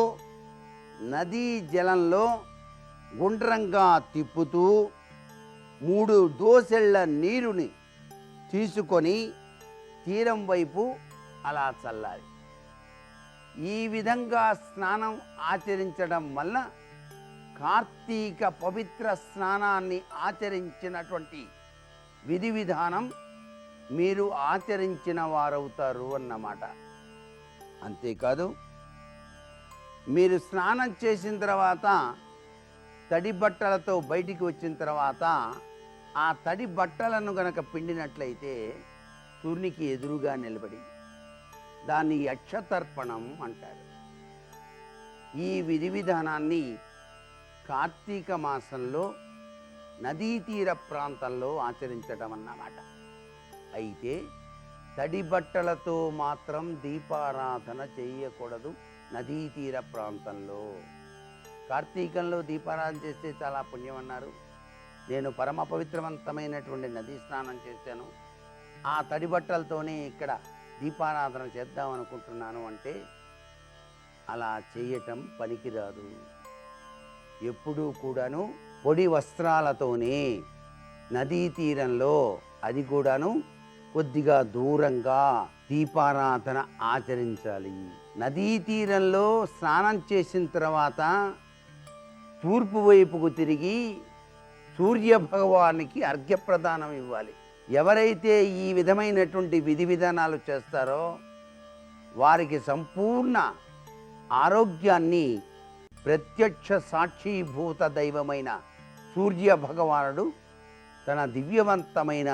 B: నదీ జలంలో గుండ్రంగా తిప్పుతూ 3 దోసెళ్ల నీరుని తీసుకొని తీరం వైపు అలా చల్లాలి. ఈ విధంగా స్నానం ఆచరించడం వల్ల కార్తీక పవిత్ర స్నానాన్ని ఆచరించినటువంటి విధి విధానం మీరు ఆచరించిన వారవుతారు అన్నమాట. అంతేకాదు, మీరు స్నానం చేసిన తర్వాత తడి బట్టలతో బయటికి వచ్చిన తర్వాత ఆ తడి బట్టలను గనక పిండినట్లయితే సూర్యునికి ఎదురుగా నిలబడి దాన్ని యక్షతర్పణం అంటారు. ఈ విధి విధానాన్ని కార్తీక మాసంలో నదీ తీర ప్రాంతంలో ఆచరించడం అన్నమాట. అయితే తడి బట్టలతో మాత్రం దీపారాధన చేయకూడదు నదీ తీర ప్రాంతంలో. కార్తీకంలో దీపారాధన చేస్తే చాలా పుణ్యం అన్నారు. నేను పరమ పవిత్రవంతమైనటువంటి నదీ స్నానం చేశాను, ఆ తడి బట్టలతోనే ఇక్కడ దీపారాధన చేద్దాం అనుకుంటున్నాను అంటే అలా చేయటం పనికిరాదు. ఎప్పుడూ కూడాను పొడి వస్త్రాలతోనే నదీ తీరంలో, అది కూడాను కొద్దిగా దూరంగా దీపారాధన ఆచరించాలి. నదీ తీరంలో స్నానం చేసిన తర్వాత తూర్పు వైపుకు తిరిగి సూర్య భగవానికి అర్ఘ్యప్రదానం ఇవ్వాలి. ఎవరైతే ఈ విధమైనటువంటి విధి విధానాలు చేస్తారో వారికి సంపూర్ణ ఆరోగ్యాన్ని ప్రత్యక్ష సాక్షీభూత దైవమైన సూర్య భగవానుడు తన దివ్యవంతమైన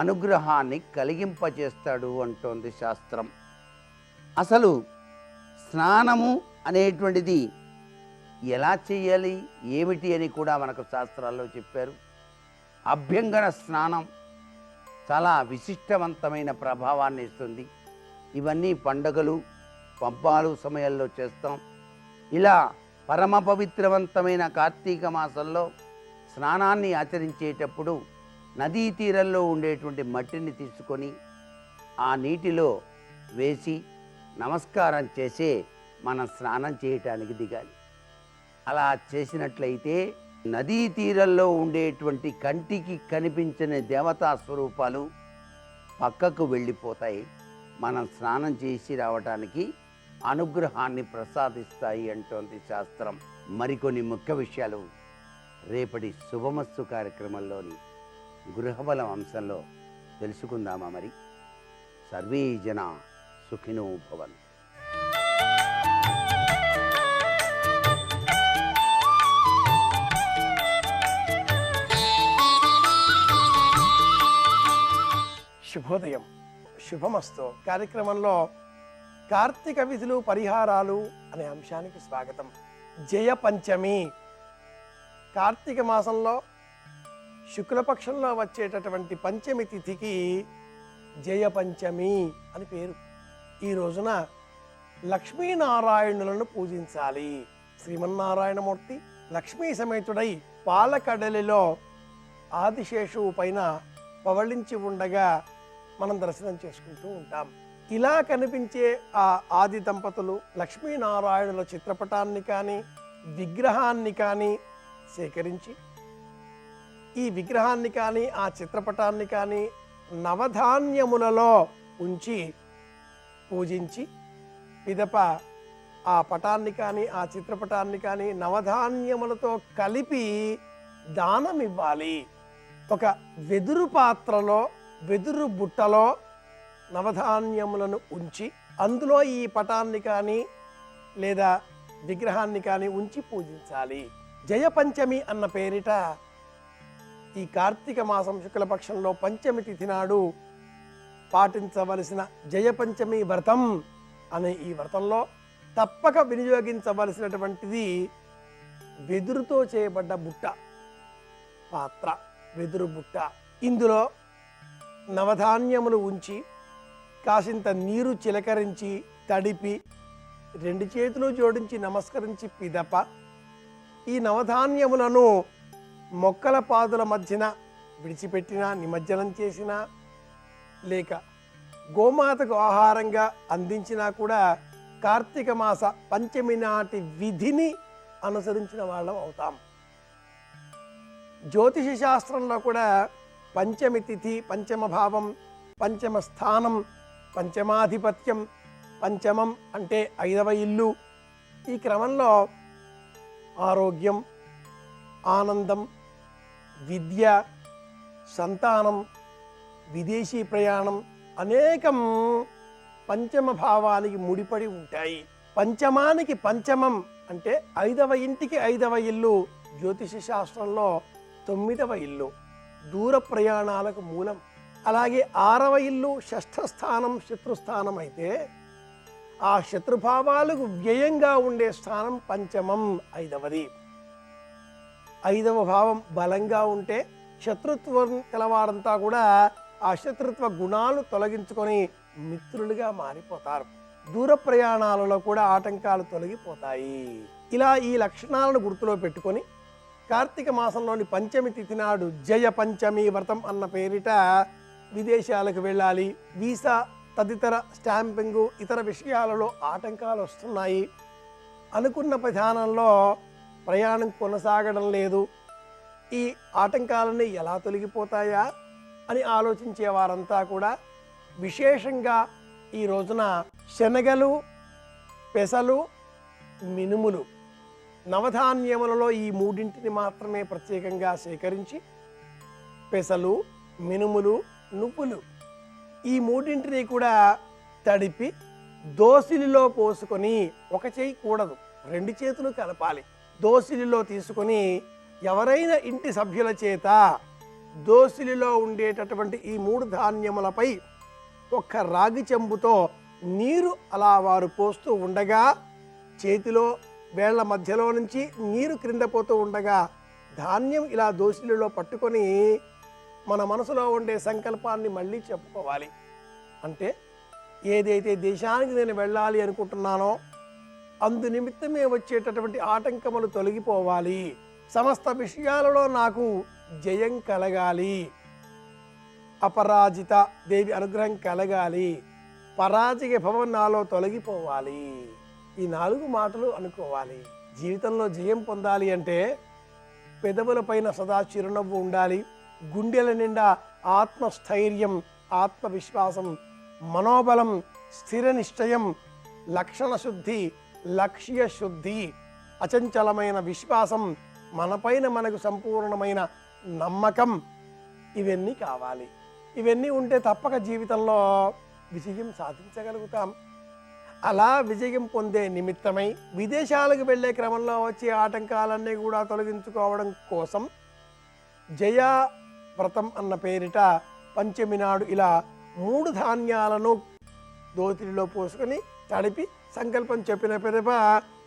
B: అనుగ్రహాన్ని కలిగింపచేస్తాడు అంటోంది శాస్త్రం. అసలు స్నానము అనేటువంటిది ఎలా చేయాలి, ఏమిటి అని కూడా మనకు శాస్త్రాల్లో చెప్పారు. అభ్యంగన స్నానం చాలా విశిష్టవంతమైన ప్రభావాన్ని ఇస్తుంది. ఇవన్నీ పండగలు పబ్బాలు సమయాల్లో చేస్తాం. ఇలా పరమ పవిత్రవంతమైన కార్తీక మాసంలో స్నానాన్ని ఆచరించేటప్పుడు నదీ తీరంలో ఉండేటువంటి మట్టిని తీసుకొని ఆ నీటిలో వేసి నమస్కారం చేసే మనం స్నానం చేయటానికి దిగాలి. అలా చేసినట్లయితే నదీ తీరంలో ఉండేటువంటి కంటికి కనిపించని దేవతా స్వరూపాలు పక్కకు వెళ్ళిపోతాయి. మనం స్నానం చేసి రావటానికి అనుగ్రహాన్ని ప్రసాదిస్తాయి అంటోంది శాస్త్రం. మరికొన్ని ముఖ్య విషయాలు రేపటి శుభమస్తు కార్యక్రమంలోని గృహబలం అంశంలో తెలుసుకుందామా? మరి సర్వే జన సుఖినో భవంతు.
C: శుభోదయం. శుభమస్తు కార్యక్రమంలో కార్తీక విధులు పరిహారాలు అనే అంశానికి స్వాగతం. జయ పంచమి కార్తీక మాసంలో శుక్లపక్షంలో వచ్చేటటువంటి పంచమి తిథికి జయ పంచమి అని పేరు. ఈ రోజున లక్ష్మీనారాయణులను పూజించాలి. శ్రీమన్నారాయణమూర్తి లక్ష్మీ సమేతుడై పాలకడలిలో ఆదిశేషువు పైన పవళించి ఉండగా మనం దర్శనం చేసుకుంటూ ఉంటాం. ఇలా కనిపించే ఆ ఆది దంపతులు లక్ష్మీనారాయణుల చిత్రపటాన్ని కానీ విగ్రహాన్ని కానీ సేకరించి ఈ విగ్రహాన్ని కానీ ఆ చిత్రపటాన్ని కానీ నవధాన్యములలో ఉంచి పూజించి పిదప ఆ పటాన్ని కానీ ఆ చిత్రపటాన్ని కానీ నవధాన్యములతో కలిపి దానం ఇవ్వాలి. ఒక వెదురు పాత్రలో వెదురు బుట్టలో నవధాన్యములను ఉంచి అందులో ఈ పటాన్ని కానీ లేదా విగ్రహాన్ని కానీ ఉంచి పూజించాలి. జయపంచమి అన్న పేరిట ఈ కార్తీక మాసం శుక్లపక్షంలో పంచమి తిథి నాడు పాటించవలసిన జయపంచమి వ్రతం అనే ఈ వ్రతంలో తప్పక వినియోగించవలసినటువంటిది వెదురుతో చేయబడ్డ బుట్ట, పాత్ర, వెదురు బుట్ట. ఇందులో నవధాన్యములు ఉంచి కాసింత నీరు చిలకరించి తడిపి 2 చేతులు జోడించి నమస్కరించి పిదప ఈ నవధాన్యములను మొక్కల పాదుల మధ్యన విడిచిపెట్టినా, నిమజ్జనం చేసినా, లేక గోమాతకు ఆహారంగా అందించినా కూడా కార్తీక మాస పంచమి నాటి విధిని అనుసరించిన వాళ్ళం అవుతాం. జ్యోతిష శాస్త్రంలో కూడా పంచమి తిథి, పంచమ భావం, పంచమ స్థానం, పంచమాధిపత్యం, పంచమం అంటే 5వ ఇల్లు, ఈ క్రమంలో ఆరోగ్యం, ఆనందం, విద్య, సంతానం, విదేశీ ప్రయాణం అనేకం పంచమ భావానికి ముడిపడి ఉంటాయి. పంచమానికి పంచమం అంటే 5వ ఇంటికి 5వ ఇల్లు జ్యోతిష శాస్త్రంలో 9వ ఇల్లు, దూర ప్రయాణాలకు మూలం. అలాగే 6వ ఇల్లు షష్ఠ స్థానం, శత్రుస్థానం అయితే ఆ శత్రుభావాలకు వ్యయంగా ఉండే స్థానం పంచమం 5వది. 5వ భావం బలంగా ఉంటే శత్రుత్వం కలవారంతా కూడా ఆ శత్రుత్వ గుణాలు తొలగించుకొని మిత్రులుగా మారిపోతారు. దూర ప్రయాణాలలో కూడా ఆటంకాలు తొలగిపోతాయి. ఇలా ఈ లక్షణాలను గుర్తులో పెట్టుకొని కార్తీక మాసంలోని పంచమి తిథి నాడు జయ పంచమి వ్రతం అన్న పేరిట విదేశాలకు వెళ్ళాలి. వీసా తదితర స్టాంపింగు ఇతర విషయాలలో ఆటంకాలు వస్తున్నాయి, అనుకున్న విధానంలో ప్రయాణం కొనసాగడం లేదు, ఈ ఆటంకాలన్నీ ఎలా తొలగిపోతాయా అని ఆలోచించే వారంతా కూడా విశేషంగా ఈ రోజున శనగలు, పెసలు, మినుములు నవధాన్యములలో ఈ 3 మాత్రమే ప్రత్యేకంగా సేకరించి పెసలు, మినుములు, నువ్వులు ఈ 3 కూడా తడిపి దోసిలిలో పోసుకొని, ఒక చేయి కూడదు 2 చేతులు కలపాలి, దోసిలిలో తీసుకొని ఎవరైనా ఇంటి సభ్యుల చేత దోసిలిలో ఉండేటటువంటి ఈ 3 ధాన్యములపై ఒక్క రాగి చెంబుతో నీరు అలా వారు పోస్తూ ఉండగా, చేతిలో వేళ్ల మధ్యలో నుంచి నీరు క్రింద పోతూ ఉండగా ధాన్యం ఇలా దోసిలిలో పట్టుకొని మన మనసులో ఉండే సంకల్పాన్ని మళ్ళీ చెప్పుకోవాలి. అంటే ఏదైతే దేశానికి నేను వెళ్ళాలి అనుకుంటున్నానో అందు నిమిత్తమే వచ్చేటటువంటి ఆటంకములు తొలగిపోవాలి, సమస్త విషయాలలో నాకు జయం కలగాలి, అపరాజిత దేవి అనుగ్రహం కలగాలి, పరాజయ భవం నాలో తొలగిపోవాలి, ఈ 4 మాటలు అనుకోవాలి. జీవితంలో జయం పొందాలి అంటే పెదవులపైన సదా చిరునవ్వు ఉండాలి, గుండెల నిండా ఆత్మస్థైర్యం, ఆత్మవిశ్వాసం, మనోబలం, స్థిర నిశ్చయం, లక్షణ శుద్ధి, లక్ష్య శుద్ధి, అచంచలమైన విశ్వాసం, మనపైన మనకు సంపూర్ణమైన నమ్మకం, ఇవన్నీ కావాలి. ఇవన్నీ ఉంటే తప్పక జీవితంలో విజయం సాధించగలుగుతాం. అలా విజయం పొందే నిమిత్తమై విదేశాలకు వెళ్ళే క్రమంలో వచ్చే ఆటంకాలన్నీ కూడా తొలగించుకోవడం కోసం జయ వ్రతం అన్న పేరిట పంచమి నాడు ఇలా 3 ధాన్యాలను దోతిలో పోసుకొని తడిపి సంకల్పం చెప్పిన పిదప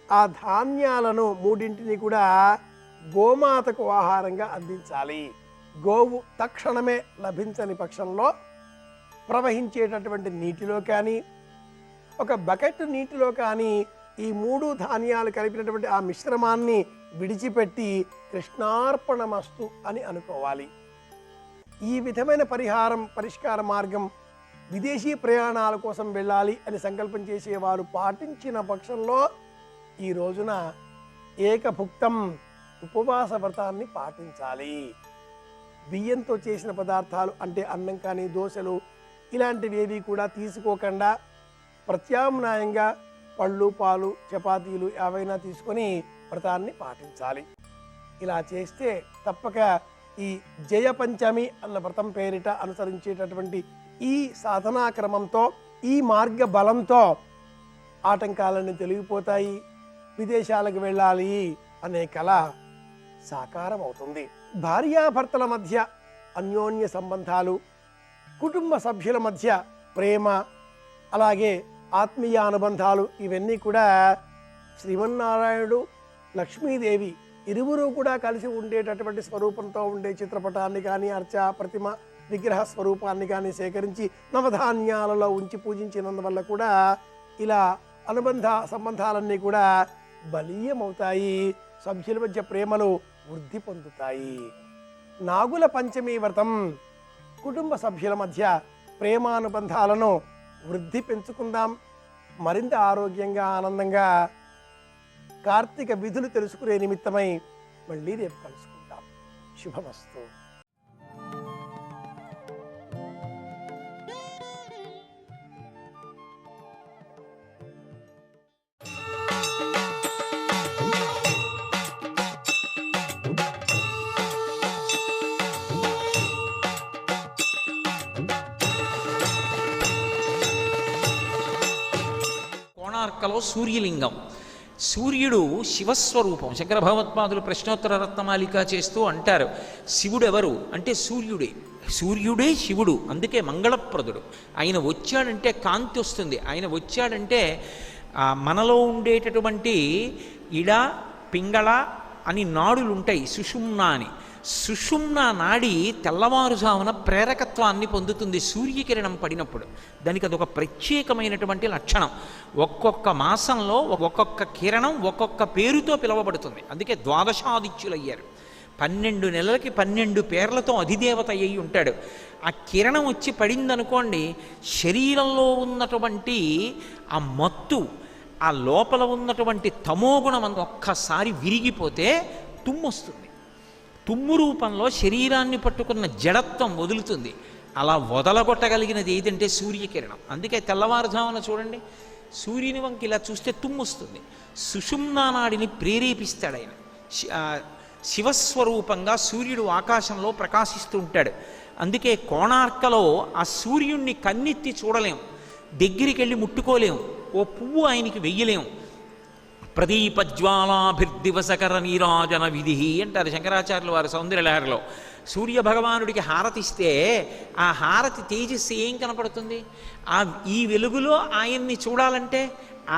C: ఆ ధాన్యాలను 3 కూడా గోమాతకు ఆహారంగా అందించాలి. గోవు తక్షణమే లభించని పక్షంలో ప్రవహించేటటువంటి నీటిలో కానీ, ఒక బకెట్ నీటిలో కానీ ఈ 3 ధాన్యాలు కలిపినటువంటి ఆ మిశ్రమాన్ని విడిచిపెట్టి కృష్ణార్పణమస్తు అని అనుకోవాలి. ఈ విధమైన పరిష్కార మార్గం విదేశీ ప్రయాణాల కోసం వెళ్ళాలి అని సంకల్పం చేసేవారు పాటించిన పక్షంలో ఈ రోజున ఏకభుక్తం ఉపవాస వ్రతాన్ని పాటించాలి. బియ్యంతో చేసిన పదార్థాలు అంటే అన్నం కానీ, దోశలు ఇలాంటివి ఏవి కూడా తీసుకోకుండా ప్రత్యామ్నాయంగా పళ్ళు, పాలు, చపాతీలు ఏవైనా తీసుకొని వ్రతాన్ని పాటించాలి. ఇలా చేస్తే తప్పక ఈ జయ పంచమి అన్న వ్రతం పేరిట అనుసరించేటటువంటి ఈ సాధనా క్రమంతో, ఈ మార్గ బలంతో ఆటంకాలన్నీ తొలగిపోతాయి, విదేశాలకు వెళ్ళాలి అనే కళ సాకారం అవుతుంది. భార్యాభర్తల మధ్య అన్యోన్య సంబంధాలు, కుటుంబ సభ్యుల మధ్య ప్రేమ, అలాగే ఆత్మీయ అనుబంధాలు ఇవన్నీ కూడా శ్రీమన్నారాయణుడు, లక్ష్మీదేవి ఇరువురు కూడా కలిసి ఉండేటటువంటి స్వరూపంతో ఉండే చిత్రపటాన్ని కానీ, అర్చా ప్రతిమ విగ్రహ స్వరూపాన్ని కానీ సేకరించి నవధాన్యాలలో ఉంచి పూజించినందువల్ల కూడా ఇలా అనుబంధ సంబంధాలన్నీ కూడా బలీయమవుతాయి. సభ్యుల మధ్య ప్రేమలు వృద్ధి పొందుతాయి. నాగుల పంచమి వ్రతం కుటుంబ సభ్యుల మధ్య ప్రేమానుబంధాలను వృద్ధి పెంచుకుందాం. మరింత ఆరోగ్యంగా ఆనందంగా కార్తీక విధులు తెలుసుకునే నిమిత్తమై మళ్ళీ రేపు కలుసుకుందాం. శుభమస్తు.
D: కోణార్కలో సూర్యలింగం. సూర్యుడు శివస్వరూపం. శంకర భగవత్పాదులు ప్రశ్నోత్తర రత్నమాలిక చేస్తూ అంటారు, శివుడు ఎవరు అంటే సూర్యుడే. సూర్యుడే శివుడు, అందుకే మంగళప్రదుడు. ఆయన వచ్చాడంటే కాంతి వస్తుంది. ఆయన వచ్చాడంటే మనలో ఉండేటటువంటి ఇడ పింగళ అని నాడులు ఉంటాయి, సుషుమ్నా అని. సుషుమ్నా నాడి తెల్లవారుజామున ప్రేరకత్వాన్ని పొందుతుంది సూర్యకిరణం పడినప్పుడు. దానికి అదొక ప్రత్యేకమైనటువంటి లక్షణం. ఒక్కొక్క మాసంలో ఒక్కొక్క కిరణం ఒక్కొక్క పేరుతో పిలువబడుతుంది. అందుకే ద్వాదశాదిత్యులయ్యారు. 12 నెలలకి 12 పేర్లతో అధిదేవత అయి ఉంటాడు. ఆ కిరణం వచ్చి పడిందనుకోండి, శరీరంలో ఉన్నటువంటి ఆ మత్తు, ఆ లోపల ఉన్నటువంటి తమోగుణం ఒక్కసారి విరిగిపోతే తుమ్మొస్తుంది. తుమ్ము రూపంలో శరీరాన్ని పట్టుకున్న జడత్వం వదులుతుంది. అలా వదలగొట్టగలిగినది ఏదంటే సూర్యకిరణం. అందుకే తెల్లవారుజామున చూడండి, సూర్యుని వంకి ఇలా చూస్తే తుమ్మొస్తుంది. సుషుమ్నా నాడిని ప్రేరేపిస్తాడు ఆయన. శివస్వరూపంగా సూర్యుడు ఆకాశంలో ప్రకాశిస్తూ ఉంటాడు. అందుకే కోణార్కలో ఆ సూర్యుణ్ణి కన్నెత్తి చూడలేం, దగ్గరికి వెళ్ళి ముట్టుకోలేం, ఓ పువ్వు ఆయనకి వెయ్యలేం. ప్రదీపజ్వాలాభిర్దివసకర నీరాజన విధి అంటారు శంకరాచార్యులు వారు సౌందర్యలహరిలో. సూర్య భగవానుడికి హారతిస్తే ఆ హారతి తేజస్సు ఏం కనపడుతుంది? ఈ వెలుగులో ఆయన్ని చూడాలంటే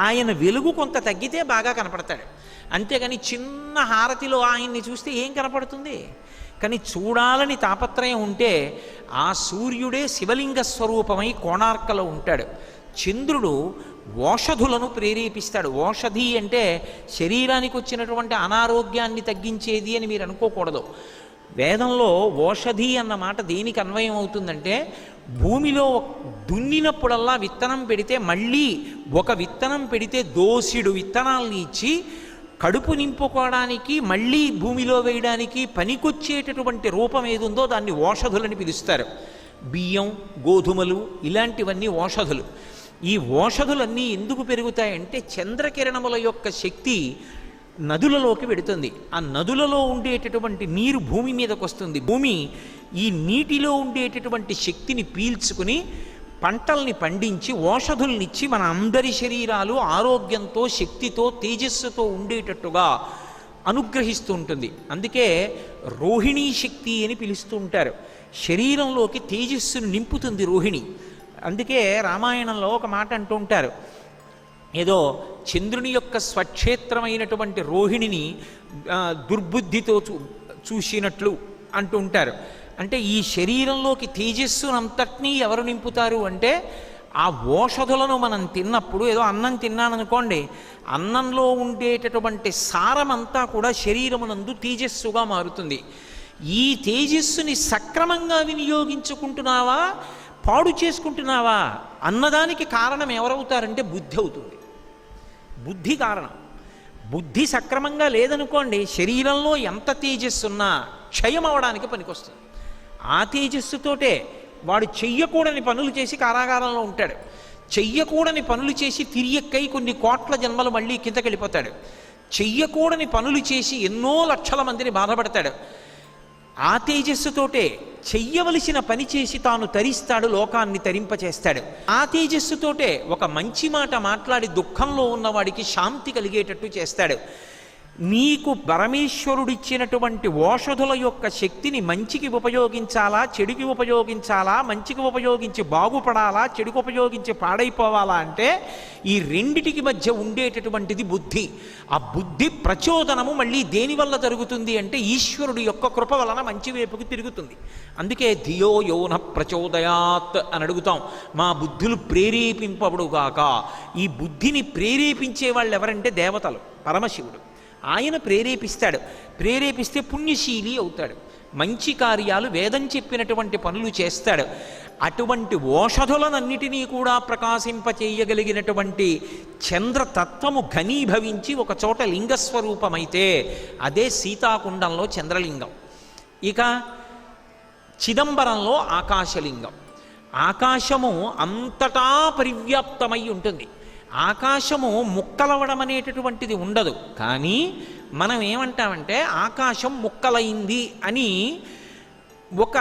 D: ఆయన వెలుగు కొంత తగ్గితే బాగా కనపడతాడు. అంతేగాని చిన్న హారతిలో ఆయన్ని చూస్తే ఏం కనపడుతుంది? కానీ చూడాలని తాపత్రయం ఉంటే ఆ సూర్యుడే శివలింగ స్వరూపమై కోణార్కలో ఉంటాడు. చంద్రుడు ఓషధులను ప్రేరేపిస్తాడు. ఓషధి అంటే శరీరానికి వచ్చినటువంటి అనారోగ్యాన్ని తగ్గించేది అని మీరు అనుకోకూడదు. వేదంలో ఓషధి అన్న మాట దేనికి అన్వయం అవుతుందంటే, భూమిలో దున్నినప్పుడల్లా విత్తనం పెడితే మళ్ళీ ఒక విత్తనం పెడితే దోసిడు విత్తనాలని ఇచ్చి కడుపు నింపుకోవడానికి మళ్ళీ భూమిలో వేయడానికి పనికొచ్చేటటువంటి రూపం ఏదుందో దాన్ని ఓషధులని పిలుస్తారు. బియ్యం, గోధుమలు ఇలాంటివన్నీ ఓషధులు. ఈ ఓషధులన్నీ ఎందుకు పెరుగుతాయంటే చంద్రకిరణముల యొక్క శక్తి నదులలోకి వెడుతుంది. ఆ నదులలో ఉండేటటువంటి నీరు భూమి మీదకు వస్తుంది. భూమి ఈ నీటిలో ఉండేటటువంటి శక్తిని పీల్చుకుని పంటల్ని పండించి ఓషధుల్నిచ్చి మన అందరి శరీరాలు ఆరోగ్యంతో, శక్తితో, తేజస్సుతో ఉండేటట్టుగా అనుగ్రహిస్తూ ఉంటుంది. అందుకే రోహిణీ శక్తి అని పిలుస్తూ ఉంటారు. శరీరంలోకి తేజస్సును నింపుతుంది రోహిణి. అందుకే రామాయణంలో ఒక మాట అంటూ ఉంటారు, ఏదో చంద్రుని యొక్క స్వక్షేత్రమైనటువంటి రోహిణిని దుర్బుద్ధితో చూసినట్లు అంటూ ఉంటారు. అంటే ఈ శరీరంలోకి తేజస్సునంతటినీ ఎవరు నింపుతారు అంటే ఆ ఓషధులను మనం తిన్నప్పుడు, ఏదో అన్నం తిన్నాననుకోండి, అన్నంలో ఉండేటటువంటి సారమంతా కూడా శరీరమునందు తేజస్సుగా మారుతుంది. ఈ తేజస్సుని సక్రమంగా వినియోగించుకుంటున్నావా, పాడు చేసుకుంటున్నావా అన్నదానికి కారణం ఎవరవుతారంటే బుద్ధి అవుతుంది. బుద్ధి కారణం. బుద్ధి సక్రమంగా లేదనుకోండి, శరీరంలో ఎంత తేజస్సున్నా క్షయం అవడానికి పనికొస్తుంది. ఆ తేజస్సుతోటే వాడు చెయ్యకూడని పనులు చేసి కారాగారంలో ఉంటాడు. చెయ్యకూడని పనులు చేసి తిరియక్కై కొన్ని కోట్ల జన్మలు మళ్ళీ కిందకెళ్ళిపోతాడు. చెయ్యకూడని పనులు చేసి ఎన్నో లక్షల మందిని బాధపడతాడు. ఆ తేజస్సుతోటే చెయ్యవలసిన పని చేసి తాను తరిస్తాడు, లోకాన్ని తరింపచేస్తాడు. ఆ తేజస్సుతోటే ఒక మంచి మాట మాట్లాడి దుఃఖంలో ఉన్నవాడికి శాంతి కలిగేటట్టు చేస్తాడు. నీకు పరమేశ్వరుడిచ్చినటువంటి ఓషధుల యొక్క శక్తిని మంచికి ఉపయోగించాలా, చెడుకి ఉపయోగించాలా, మంచికి ఉపయోగించి బాగుపడాలా, చెడుకు ఉపయోగించి పాడైపోవాలా అంటే ఈ రెండిటికి మధ్య ఉండేటటువంటిది బుద్ధి. ఆ బుద్ధి ప్రచోదనము మళ్ళీ దేనివల్ల జరుగుతుంది అంటే ఈశ్వరుడు యొక్క కృప వలన మంచి వైపుకి తిరుగుతుంది. అందుకే ధియో యోన ప్రచోదయాత్ అని అడుగుతాం. మా బుద్ధులు ప్రేరేపింపబడుగాక. ఈ బుద్ధిని ప్రేరేపించే వాళ్ళు ఎవరంటే దేవతలు, పరమశివుడు. ఆయన ప్రేరేపిస్తాడు. ప్రేరేపిస్తే పుణ్యశీలి అవుతాడు, మంచి కార్యాలు, వేదం చెప్పినటువంటి పనులు చేస్తాడు. అటువంటి ఓషధులనన్నిటినీ కూడా ప్రకాశింపచేయగలిగినటువంటి చంద్రతత్వము ఘనీభవించి ఒక చోట లింగస్వరూపమైతే అదే సీతాకుండంలో చంద్రలింగం. ఇక చిదంబరంలో ఆకాశలింగం. ఆకాశము అంతటా పరివ్యాప్తమై ఉంటుంది. ఆకాశము ముక్కలవడం అనేటటువంటిది ఉండదు. కానీ మనం ఏమంటామంటే ఆకాశం ముక్కలైంది అని ఒక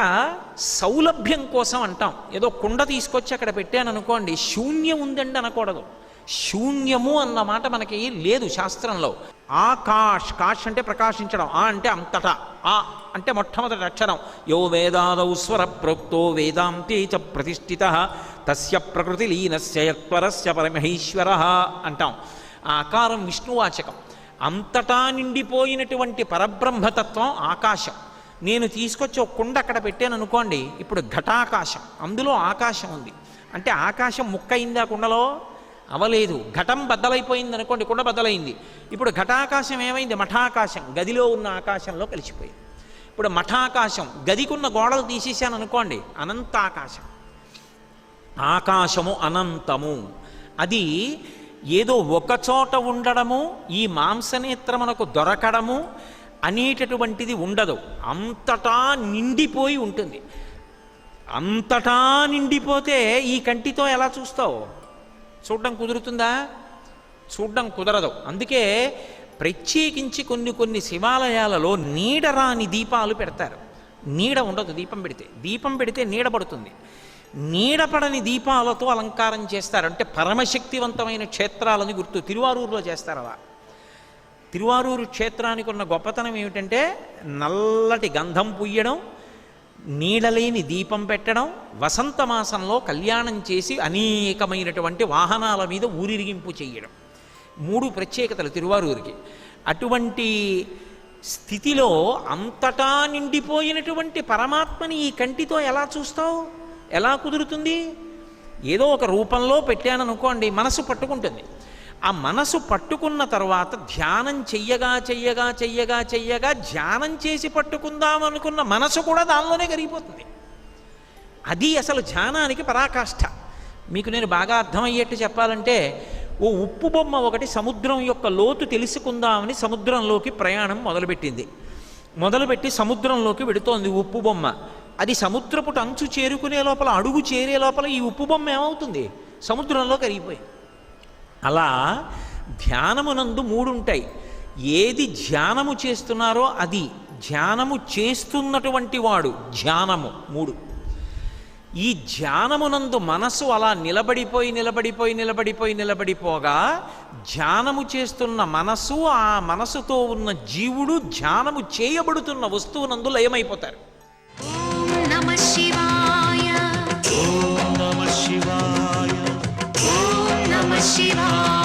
D: సౌలభ్యం కోసం అంటాం. ఏదో కుండ తీసుకొచ్చి అక్కడ పెట్టాను అనుకోండి, శూన్యం ఉందండి అనకూడదు. శూన్యము అన్న మాట మనకి లేదు శాస్త్రంలో. ఆకాష్, కాష్ అంటే ప్రకాశించడం, ఆ అంటే అంతటా, ఆ అంటే మొట్టమొదటి అక్షరం. యో వేదాదౌ స్వర ప్రోక్తో వేదాంతే చ ప్రతిష్ఠిత తస్య ప్రకృతి లీనస్య యత్వరస్య పరమహేశ్వర అంటాం. ఆ ఆకారం విష్ణువాచకం. అంతటా నిండిపోయినటువంటి పరబ్రహ్మతత్వం ఆకాశం. నేను తీసుకొచ్చి ఒక కుండ అక్కడ పెట్టాను అనుకోండి, ఇప్పుడు ఘటాకాశం, అందులో ఆకాశం ఉంది. అంటే ఆకాశం ముక్కయింది ఆ కుండలో? అవలేదు. ఘటం బద్దలైపోయింది అనుకోండి, కుండ బద్దలైంది. ఇప్పుడు ఘటాకాశం ఏమైంది? మఠాకాశం, గదిలో ఉన్న ఆకాశంలో కలిసిపోయింది. ఇప్పుడు మఠాకాశం, గదికున్న గోడలు తీసేసాను అనుకోండి, అనంతాకాశం. ఆకాశము అనంతము. అది ఏదో ఒకచోట ఉండడము, ఈ మాంసనేత్రమునకు దొరకడము అనేటటువంటిది ఉండదు. అంతటా నిండిపోయి ఉంటుంది. అంతటా నిండిపోతే ఈ కంటితో ఎలా చూస్తావు? చూడడం కుదురుతుందా? చూడడం కుదరదు. అందుకే ప్రత్యేకించి కొన్ని శివాలయాలలో నీడరాని దీపాలు పెడతారు. నీడ ఉండదు దీపం పెడితే. దీపం పెడితే నీడ పడుతుంది. నీడపడని దీపాలతో అలంకారం చేస్తారు. అంటే పరమశక్తివంతమైన క్షేత్రాలని గుర్తు. తిరువారూరులో చేస్తారు అలా. తిరువారూరు క్షేత్రానికి ఉన్న గొప్పతనం ఏమిటంటే నల్లటి గంధం పుయ్యడం, నీడలేని దీపం పెట్టడం, వసంత మాసంలో కళ్యాణం చేసి అనేకమైనటువంటి వాహనాల మీద ఊరిరిగింపు చేయడం. 3 ప్రత్యేకతలు తిరువారూరికి. అటువంటి స్థితిలో అంతటా నిండిపోయినటువంటి పరమాత్మని ఈ కంటితో ఎలా చూస్తావు? ఎలా కుదురుతుంది? ఏదో ఒక రూపంలో పెట్టాననుకోండి, మనసు పట్టుకుంటుంది. ఆ మనసు పట్టుకున్న తర్వాత ధ్యానం చెయ్యగా చెయ్యగా చెయ్యగా చెయ్యగా ధ్యానం చేసి పట్టుకుందాం అనుకున్న మనసు కూడా దానిలోనే కరిగిపోతుంది. అది అసలు ధ్యానానికి పరాకాష్ఠ. మీకు నేను బాగా అర్థమయ్యేట్టు చెప్పాలంటే, ఓ ఉప్పు బొమ్మ ఒకటి సముద్రం యొక్క లోతు తెలుసుకుందామని సముద్రంలోకి ప్రయాణం మొదలుపెట్టింది. మొదలుపెట్టి సముద్రంలోకి వెడుతోంది ఉప్పు బొమ్మ. అది సముద్రపు అంచు చేరుకునే లోపల, అడుగు చేరే లోపల ఈ ఉప్పు బొమ్మ ఏమవుతుంది? సముద్రంలో కరిగిపోయింది. అలా ధ్యానమునందు 3 ఉంటాయి. ఏది ధ్యానము చేస్తున్నారో అది, ధ్యానము చేస్తున్నటువంటి వాడు, ధ్యానము 3. ఈ ధ్యానమునందు మనసు అలా నిలబడిపోగా ధ్యానము చేస్తున్న మనసు, ఆ మనసుతో ఉన్న జీవుడు ధ్యానము చేయబడుతున్న వస్తువునందు లయమైపోతారు.
E: ఓం నమః శివాయ, ఓం నమః శివాయ, ఓం నమః శివాయ.